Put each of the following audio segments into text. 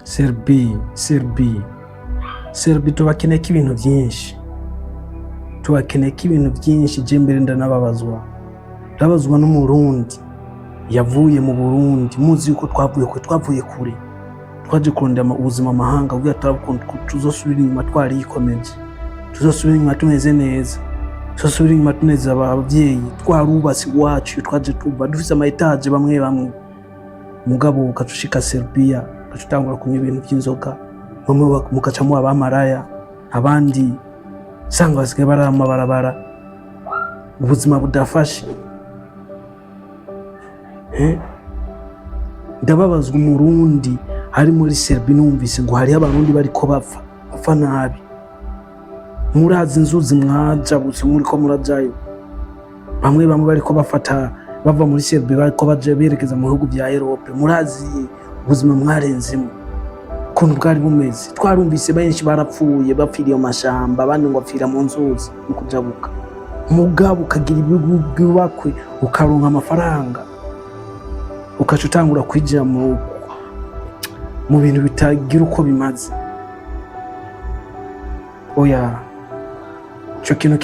Serbia tubakeneye ibintu byinshi, je mbere ndanababazwa n'umurundi yavuye mu Burundi, muzi yuko twavuye kure, twaje kurondera ubuzima amahanga, ubwo tuzosubira inyuma twarikomeje, tuzosubira inyuma tumeze neza, tuzosubira inyuma tuneza abavyeyi, twarubatse iwacu, twaje tuba dufise ama etage bamwe mugabo ukacushika Serbia ukacutangura kunywa ibintu by'inzoga, bamwe mukacamo abamaraya, abandi sanga basigaye barama barabara, ubuzima budafashe. Ndababazwa umurundi hari muri Serbia, numvise ngo hari abarundi bariko bapfa nabi. Murazi inzuzi mwajabutse muriko murajayo, bamwe bariko bafata bava muri Serbia bariko baje berekeza mu bihugu bya Europe. Murazi ubuzima mwarenzemo kuntu bwari bumeze, twarumvise benshi barapfuye bapfiriye amashamba, abandi ngo bapfira mu nzuzi mu kujabuka. Mugabo ukagira ibigubakwe, ukaronka amafaranga, ukacutangura kwijira mu bintu bitagira uko bimaze. Oya, cyo kintu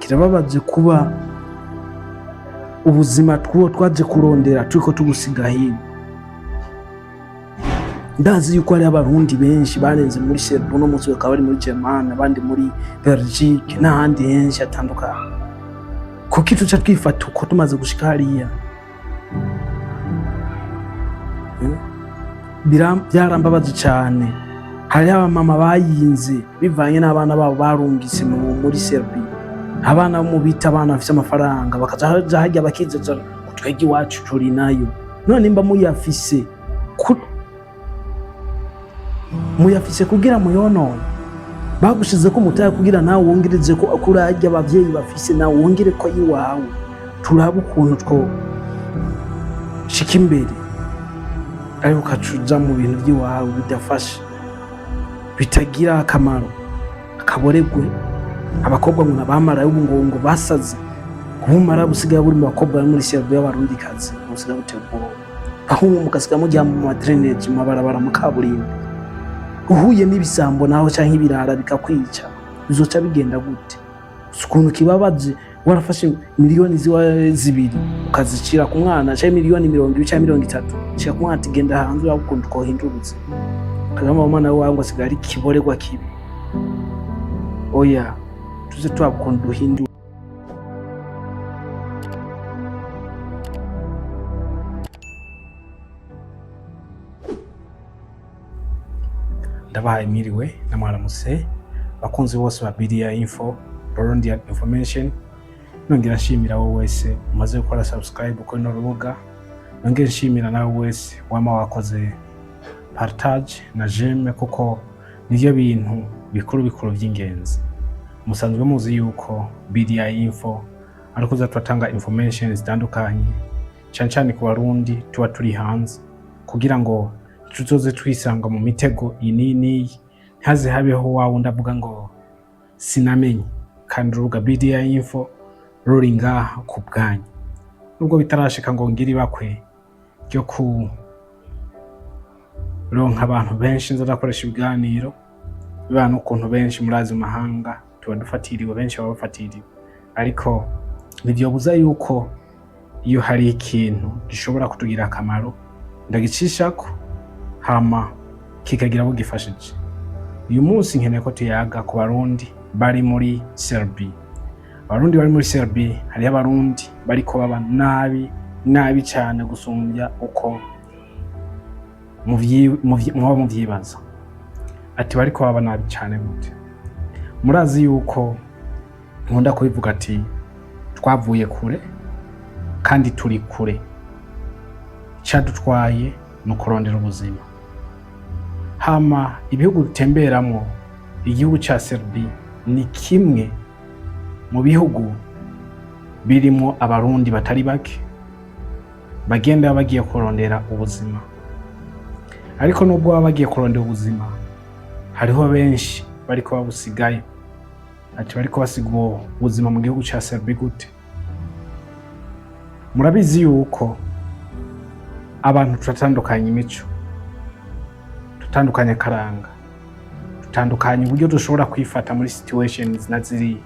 kirababaje kuba ubuzima twaje kurondera turiko tugusiga hino. Ndazi yuko ari abarundi benshi barenze muri Serbia no munsi bakaba bari muri Germany, abandi muri Belgique n'ahandi henshi atandukanye. Kuki tuca twifata uko tumaze gushika hariya? Byarambabaje cyane. Hari abamama bayinze bivanye n'abana babo barungise muri Serbia, abana mu bita abana bafite amafaranga bakaja hajya bakijeje kutwege iwacu turi nayo. None nimba muyafise kugira muyonone, bagushize ko mutaya kugira nawe wongereze ko akurajya abavyeyi bafise nawe wongere ko yiwawe. Turaba ukuntu two shika imbere, ariko kacuja mu bintu by'iwawe bidafashe, bitagira akamaro, akaboregwe. Abakobwa ngo nabamara y'ubungongo basaze, ubumara busigaye buri mu bakobwa bari muri Serbia y'abarundi kazi, busigaye butegwa aho mukasiga mujya mu drainage, mabarabara mu kaburimbo. Uhuye n'ibisambo naho canke ibirara bikakwica, bizoca bigenda gute? Ukuntu kibabaje, warafashe miliyoni zibiri ukazicira ku mwana, canke miliyoni 20 canke 30, cya ku mwana tigenda hanze yakundi ko hindurutse, kagama umwana wawe ngo asigara kiboregwa kibi. Oya, tuze twabukunda duhindu. Ndabahaye mwiriwe namwaramutse bakunzi bose ba BDI Info, Burundian Information. Nongera nshimira wowe wese umaze gukora subscribe kuri no rubuga, nongera nshimira nawe wese wama wakoze partage na j'aime, kuko nivyo bintu bikuru by'ingenzi. Musanzwe muzi yuko BDI Info ariko zatwatanga information zitandukanye cyane ku Barundi tuba turi hanze, kugira ngo tuzoze twisanga mu mitego inini, ntaze habeho wawe ndavuga ngo sinamenye. Kandi urubuga BDI Info ruri ngaha ku bwanyu, nubwo bitarashika ngo ngiri bakwe ryo ku ronka abantu benshi nzodakoresha ibiganiro bibana ukuntu benshi murazi mu mahanga tuba dufatiriwe, benshi babafatiriwe. Ariko nivyo buza yuko iyo hari ikintu gishobora kutugira akamaro ndagicishako hama kikagira abo gifashije. Uyu munsi nkeneye ko tuyaga ku Barundi bari muri Serbia. Abarundi bari muri Serbia, hari abarundi bariko baba nabi cyane gusumbya uko muvyibaza. Ati bariko baba nabi cyane gute? Murazi yuko nkunda kubivuga ati twavuye kure kandi turi kure, cyadutwaye no kurondera ubuzima. Hama ibihugu dutemberamo, igihugu ca Serbia ni kimwe mu bihugu birimo abarundi batari bake bagenda bagiye kurondera ubuzima. Ariko nubwo bagiye kurondera ubuzima, hariho benshi bariko babusigaye. Ati bariko basiga ubuzima mu gihugu ca Serbia gute? Murabizi yuko abantu turatandukanye imico, dutandukanye karanga, dutandukanye uburyo dushobora kwifata muri situations na ziriya.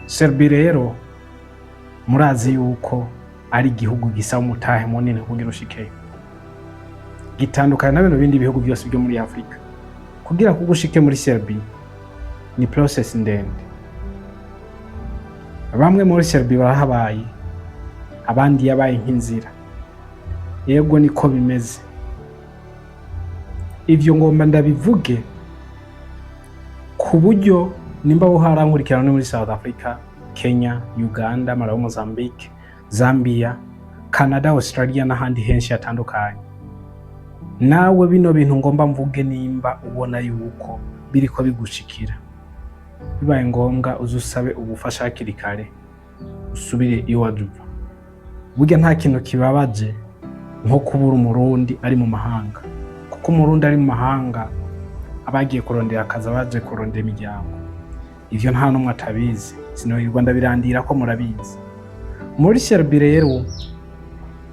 Serbia rero murazi yuko ari igihugu gisaba umutahe munini kugira ushikeyo, gitandukanye na bindi bihugu byose byo muri Afrika. Kugira kugushike muri Serbia ni process ndende. Bamwe muri Serbia barahabaye, abandi yabaye nk'inzira. Yego niko bimeze. Ivyo ngomba ndabivuge ku buryo nimba uharankurikirana muri South Africa, Kenya, Uganda, Malawi, Mozambique, Zambia, Canada, Australia n'ahandi henshi hatandukanye. Nawe bino bintu ngomba mvuge nimba ubona yuko biriko bigushikira, bibaye ngombwa uzusabe ubufasha hakiri kare, usubire iyo waduva. Burya nta kintu kibabaje nko kubura umurundi ari mu mahanga, kuko umurundi ari mu mahanga abagiye kurondera akazi, abaje kurondera imiryango. Ivyo nta numwe atabizi, sinoyirwa ndabirandira ko murabizi. Muri Serbia rero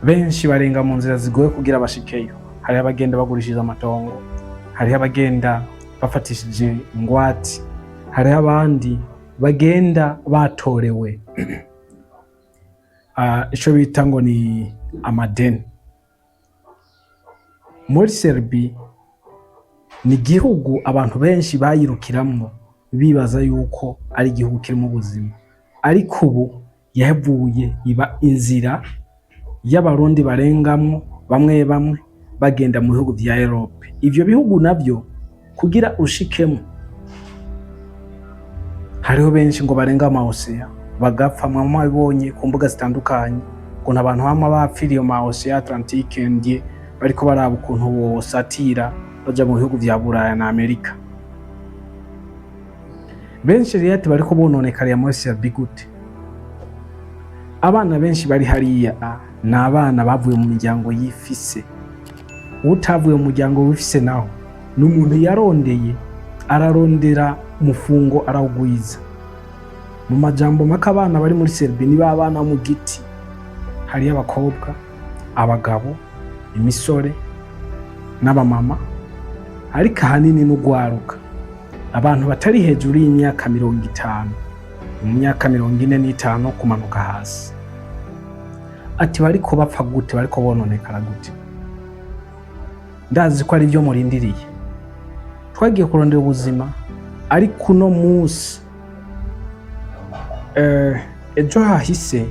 benshi barenga mu nzira zigoye kugira bashikeyo. Hari abagenda bagurishije amatongo, hari abagenda bafatishije ingwati, hari abandi bagenda batorewe ico bita ngo ni amadeni. Muri Serbia ni igihugu abantu benshi bayirukiramwo bibaza yuko ari igihugu kirimo ubuzima, ariko ubu yavuye iba inzira y'abarundi barengamwo bamwe bamwe bagenda mu bihugu vya Europe. Ivyo bihugu navyo kugira ushikemo hariho benshi ngo barenga amaosea bagapfa. Mwamwe abonye ku mbuga zitandukanye ngo n'abantu bamwe bapfiriye mu maosea Atlantique ndie bariko baraba ukuntu bosatira baja mu bihugu vya Buraya na Amerika. Benshi rero bariko bononekariye muri Serbia gute? Abana benshi bari hariya n'abana bavuye mu miryango yifise. Utavuye mu muryango wifise naho n'umuntu yarondeye, ararondera umufungo arawugwiza. Mu majambo maka abana bari muri Serbia ni babana mu giti, hari abakobwa, abagabo, imisore n'abamama, ariko ahanini n'ugwaruka, abantu batari hejuru y'imyaka 50, mu myaka 45 kumanuka hasi. Ati bariko bapfa gute, bariko bononekara gute? Ndazi ko ari byo murindiriye. Twagiye kurondera ubuzima, ariko no musi ejo hahise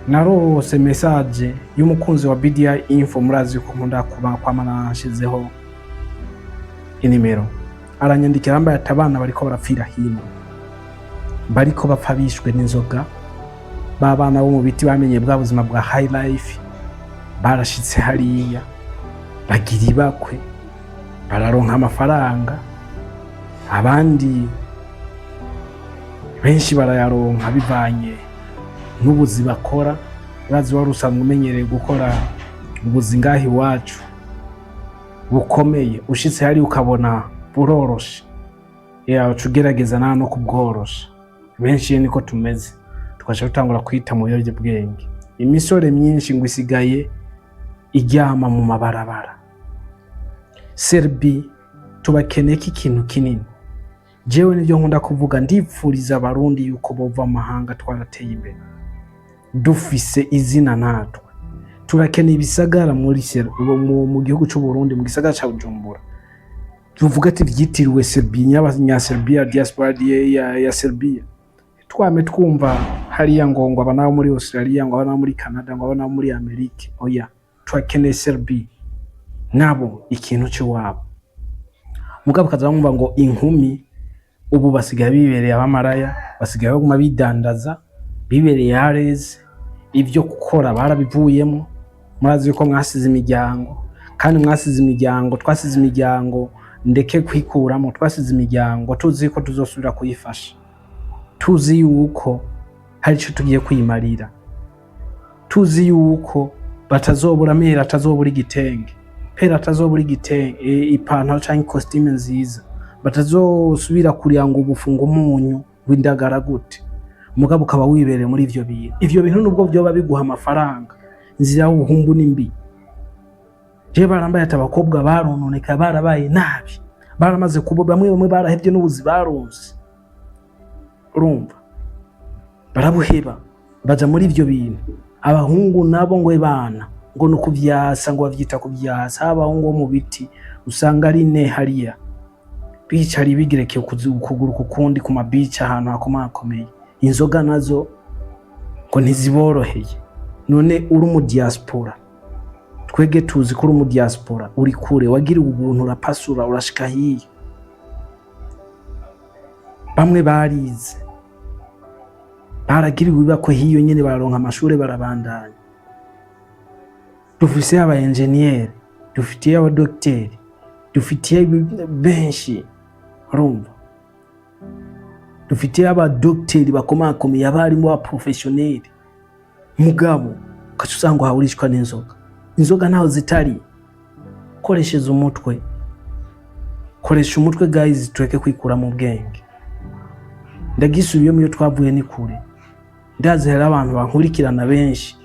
narose message y'umukunzi wa BDI Info. Murazi ko nkunda kuba kwamana nashizeho inimero, aranyandikira ambaye atabana bariko barapfira hino, bariko bapfa bishwe n'inzoga. Babana bo mu biti bamenye bwa buzima bwa high life, barashitse hariya bagira ibakwe, bararonka amafaranga, abandi benshi barayaronka bivanye n'ubuzi bakora. Urazi wari usanzwe umenyereye gukora ubuzi ngahi iwacu bukomeye, ushitse hari ukabona buroroshe, ugerageza nawe no kubworosha. Benshi niko tumeze, tukaca tutangura kwita mu biyobyabwenge. Imisore myinshi ngo isigaye iryama mu mabarabara. Serbia tubakeneye ikintu kinini. Jewe nivyo nkunda kuvuga, ndipfuriza abarundi yuko bova amahanga twarateye imbere, dufise izina natwe. Turakeneye ibisagara muri mu gihugu cy'u Burundi, mu gisagara ca Bujumbura tuvuga ati vyitiriwe Serbia, nyabanya Serbia, diaspora ya Serbia. Twame twumva hariya ngo abana muri Australia, ngo abana muri Canada, ngo abana muri Amerika. Oya, twakeneye Serbia nabo ikintu cyo wabo. Mugabo kazamumva ngo inkumi ubu basigaye bibereye abamaraya, basigaye baguma bidandaza, bibereye hareze, ivyo gukora barabivuyemo. Murazi ko mwasize imiryango, kandi mwasize imiryango, twasize imiryango, ndeke kwikuramo, twasize imiryango tuzi ko tuzosubira kuyifasha, tuzi yuko hari ico tugiye kwimarira, tuzi yuko batazobura mera, atazobura igitenge, pera atazobura igitenge, ipantaro canke costume nziza, batazosubira kuriya ngo ubufunga umunyu w'indagara gute. Mugabo ukaba wibereye muri ivyo bintu. Ivyo bintu nubwo byoba biguha amafaranga, inzira y'ubuhumbu nimbi. je barambaye atabakobwa barononeka barabaye nabi baramaze kubo bamwe barahevye n'ubuzi baronse urumva barabuheba baja muri ivyo bintu abahungu nabo ngo bana ngo no kuvyasa ngo bavyita kuvyasa abahungu mu biti usanga ari ne hariya bicari bigereke ukuguru kukundi ku mabici ahantu hakomakomeye inzoga nazo ngo ntiziboroheye none uri mu diaspora twege tuzi ko uri mu diaspora uri kure wagira ubuntu urapasura urashika hiyo bamwe barize baragiriwe bibako hiyo nyene baronka amashure barabandanya dufise aba engineer dufitiye aba docteur dufitiye benshi urumva dufitiye aba docteur bakomakomeye abarimo ba professionnel mugabo kacusanga hawurishwa n'inzoga inzoga naho zitari koresheje umutwe koresha umutwe guys tweke kwikura mu bwenge ndagisubiye mu yo twavuye ni kure ndazera abantu bankurikirana benshi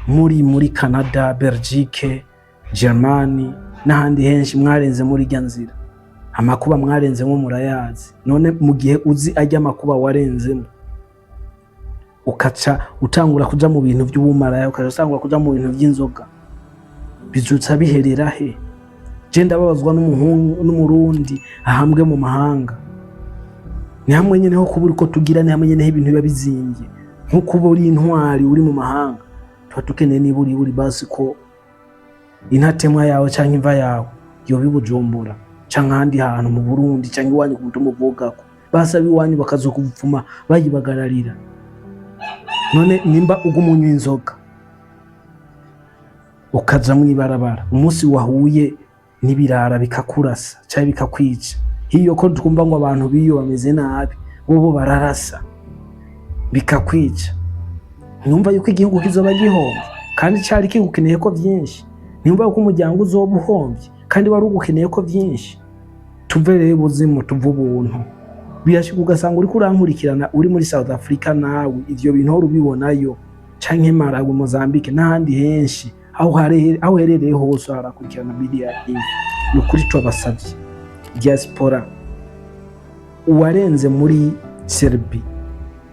muri Canada Belgique Germany n'ahandi henshi mwarenze muri rya nzira amakuba mwarenze nko murayazi none mu gihe uzi ajya amakuba warenzemo ukaca utangura kuja mu bintu by'ubumaraya ukaca usangura kuja mu bintu by'inzoga bizutsa biherera he je ndababazwa n'umurundi ahambwe mu mahanga ni hamwe nyene ho kubura ko tugira ni hamwe nyene ibintu biba bizimbye nkuko uri intwari uri mu mahanga tuba tukeneye niba uri basi ko intatemwa yawe canke imva yawe yo bibujumbura canke handi hantu mu Burundi canke iwanyu ku mutumba uvugako basabi iwanyu bakazokuvuma bayibagararira none nimba ugumunywa inzoga ukaja mwibarabara umunsi wahuye nibirara bikakurasa cyangwa bikakwica hiyo ko twumva ngo abantu biyo bameze nabi bo bararasa bikakwica numva yuko igihugu kizoba gihomba kandi cyari kigukeneye ko byinshi nimba yuko umuryango uzoba uhombye kandi wari ugukeneye ko byinshi tuvereye buzimo tuvubuntu biyashika ugasanga uri kurankurikirana uri muri South Africa nawe ivyo bintu rubibonayo canke Malawi Mozambique n'ahandi henshi aho herereye hose harakurikirana media ivi nukuri twabasavye diaspora uwarenze muri Serbia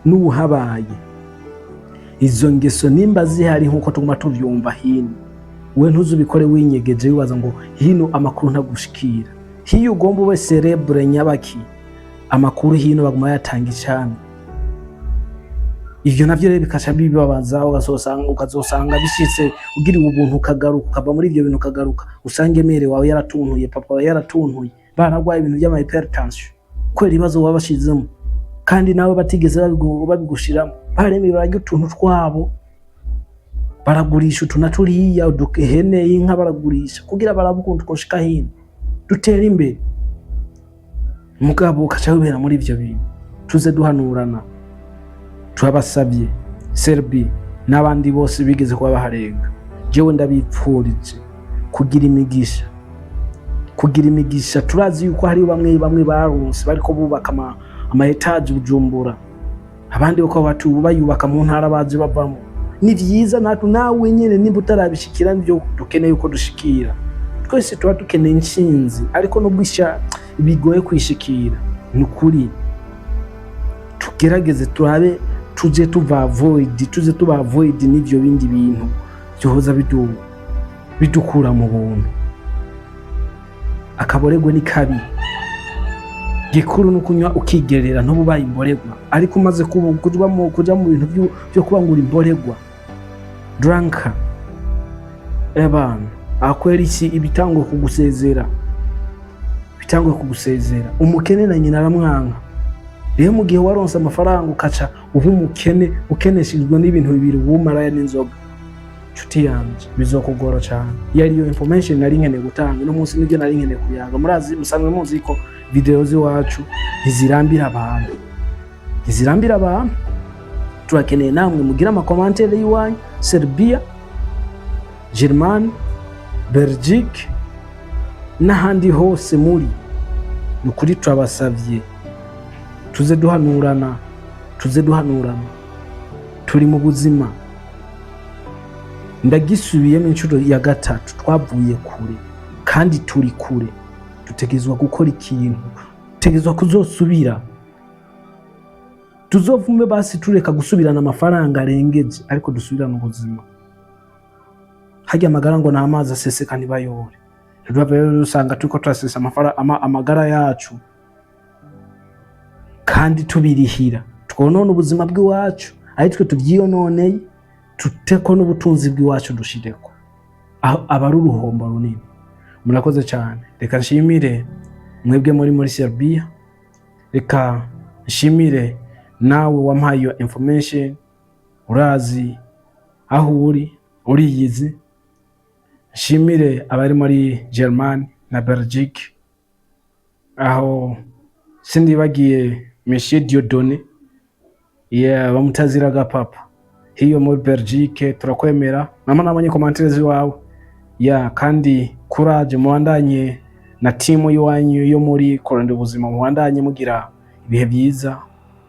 n'uhabaye izo ngeso nimba zihari nkuko tuguma tuvyumva hino we ntuzubikore winyegeje wibaza ngo hino amakuru ntagushikira hiyo ugomba we cerebre nyabaki amakuru hino baguma yatanga icana ivyo navyo rero bikasha bibabaza ukazosanga bishitse ugiriwe ubuntu ukagaruka ukava muri ivyo bintu ukagaruka usange mere wawe yaratuntuye papa wawe yaratuntuye baragwaye ibintu by'ama hypertension kwera ibibazo wabashizemo kandi nawe batigeze babigushiramo baremeye barajya utuntu twabo baragurisha utunaturiya udukehene inka baragurisha kugira barabukunda koshika hino dutera imbere mugabo ukaca wibera muri ivyo bintu tuze duhanurana twabasabye Serbia n'abandi bose bigeze kuba baharenga jewe ndabipfurije kugira imigisha turazi yuko hari bamwe baronse bariko bubaka ama etage Bujumbura abandi uko batu bayubaka mu ntara baje bavamo ni vyiza nawe nyene nimba utarabishikira nivyo dukeneye uko dushikira twese tuba dukeneye inshinzi ariko nubwisha bigoye kwishikira nukuri tugerageze turabe tuje tuva avoid n'ivyo bindi bintu byohoza bidukura mu buntu akaboregwe ni kabi gikuru nukunywa ukigerera ntububaye imboregwa ariko umaze kuja mu bintu byo kubangura imboregwa drunker ebana akwera iki ibitangwe kugusezera umukene na nyina aramwanka rero mu gihe waronse amafaranga ukaca ubu umukene ukeneshijwe n'ibintu bibiri ubumaraya n'inzoga nshuti yanje bizokugora cyane yariyo information nari nkeneye gutanga no munsi nibyo nari nkeneye kuyaga murazi musanzwe muzi ko video ziwacu ntizirambira abantu turakeneye namwe mugira ama commentaire yiwanyu Serbia Germany Belgique n'ahandi hose muri nukuri twabasavye tuze duhanurana, turi mu buzima ndagisubiyemo inshuro ya gatatu, twavuye kure kandi turi kure. Dutegerezwa gukora ikintu, dutegerezwa kuzosubira. Tuzovume basi tureka gusubirana amafaranga arengeje, ariko dusubirana ubuzima. Harya amagara ngo n'amazi aseseka ntibayore. Rero usanga turiko turasesa amagara yacu kandi tubirihira, twonona ubuzima bw'iwacu, ari twe tuvyiyononeye, tuteko n'ubutunzi bw'iwacu dushireko. Aba ari uruhombo runini. Murakoze cyane. Reka nshimire mwebwe muri Serbia, reka nshimire nawe wampaye iyo information, urazi aho uriyizi. Nshimire abari muri Germany na Belgique, aho sindibagiye Monsieur Dieudonné bamutaziraga papa. Hiyo muri Belgique turakwemera, nabonye commentaires wawe kandi courage, muhandanye na timu yiwanyu yo muri Koranda ubuzima, muhandanye mugira ibihe byiza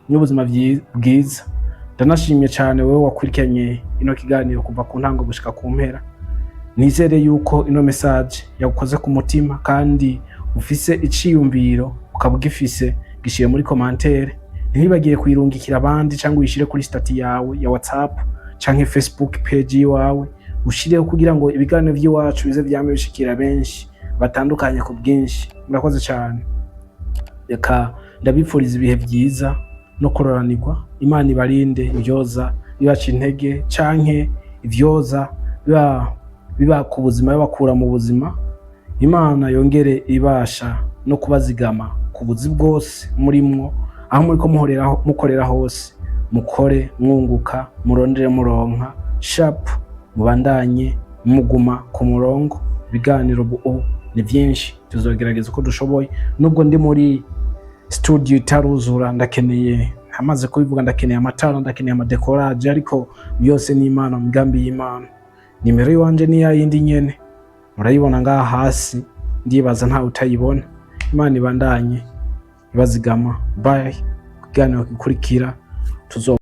n'ubuzima bwiza. Ndanashimye cyane wewe wakurikiranye ino kiganiro kuva ku ntango gushika ku mpera. Nizere yuko ino message yagukoze ku mutima kandi ufise iciyumviro ukaba ugifise, gishiye muri commentaire. Ntibagiye kuyirungikira abandi cyangwa uyishire kuri stati yawe ya WhatsApp cyangwa Facebook page yawe, ushireho kugira ngo ibiganiro by'iwacu bize byame bishikira benshi batandukanye ku bwinshi. Murakoze cyane. Reka ndabipfuriza ibihe byiza no kororanirwa. Imana ibarinde ibyoza bibaca intege canke ibyoza biba ku buzima, bakura mu buzima. Imana yongere ibasha no kubazigama ku buzi bwose murimwo, aho muri ko mukorera hose, mukore mwunguka, murondere muronka sharp, mubandanye muguma ku murongo. Ibiganiro ni byinshi, tuzogerageza uko dushoboye. Nubwo ndi muri studio itaruzura, ndakeneye amaze kubivuga, ndakeneye amatara, ndakeneye amadecoration, ariko byose ni Imana, migambi y'Imana. Nimero yanje ni yindi nyene murayibona ngaha hasi, ndibaza nta utayibona. Imana ibandanye ibazigama. Bye. Kuganira gikurikira tuzo